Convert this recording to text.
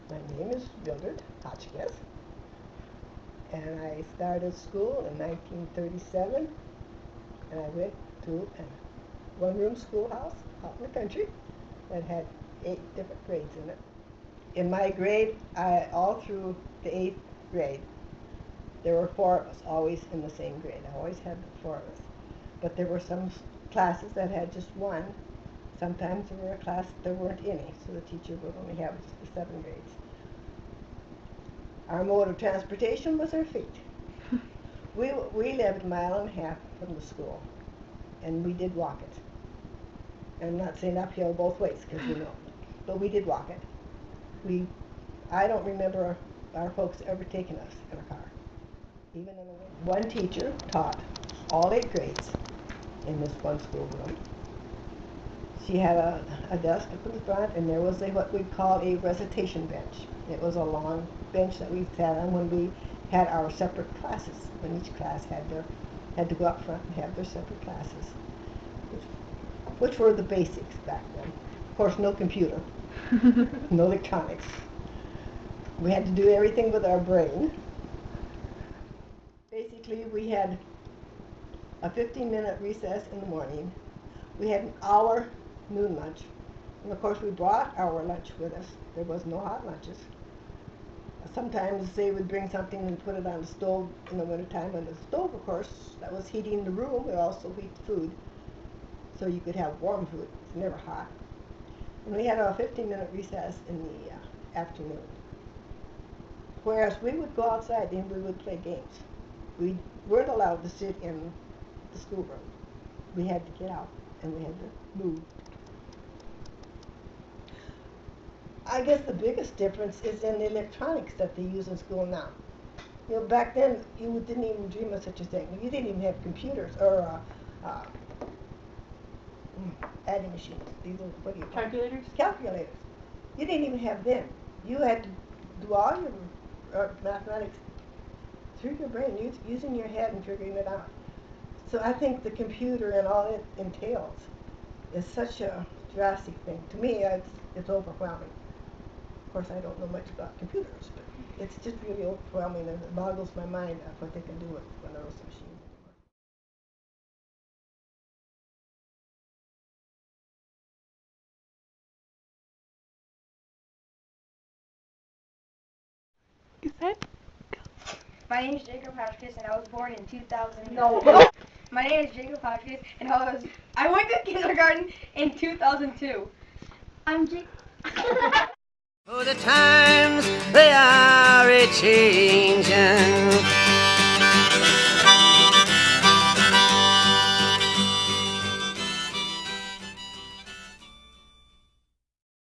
My name is Mildred Hotchkiss, and I started school in 1937, and I went to a one-room schoolhouse out in the country that had 8 different grades in it. In my grade, all through the 8th grade, there were 4 of us, always in the same grade. I always had 4 of us. But there were some classes that had just 1. Sometimes there were a class there weren't any, so the teacher would only have just the 7 grades. Our mode of transportation was our feet. We lived a mile and a half from the school, and we did walk it. I'm not saying uphill both ways, because but we did walk it. I don't remember our folks ever taking us in a car, even in the winter. One teacher taught all 8 grades in this one schoolroom. She had a desk up in the front, and there was what we'd call a recitation bench. It was a long bench that we sat on when we had our separate classes, when each class had to go up front and have their separate classes, which were the basics back then. Of course, no computer, no electronics. We had to do everything with our brain. Basically, we had a 15-minute recess in the morning. We had an hour noon lunch. And of course, we brought our lunch with us. There was no hot lunches. Sometimes they would bring something and put it on the stove in the wintertime. And the stove, of course, that was heating the room. It also heat food. So you could have warm food. It's never hot. And we had a 15-minute recess in the afternoon. Whereas we would go outside and we would play games. We weren't allowed to sit in the schoolroom. We had to get out and we had to move. I guess the biggest difference is in the electronics that they use in school now. Back then you didn't even dream of such a thing. You didn't even have computers or adding machines. These are, what do you call Calculators? Calculators. You didn't even have them. You had to do all your mathematics through your brain, using your head and figuring it out. So I think the computer and all it entails is such a drastic thing. To me, it's overwhelming. Of course, I don't know much about computers, but it's just really overwhelming, and it boggles my mind of what they can do with one of those machines anymore. Is that? My name is Jacob Hotchkiss, and I was born in 2000. No. My name is Jacob Hotchkiss, and I went to kindergarten in 2002. I'm Jacob. Oh, the times they are a changing.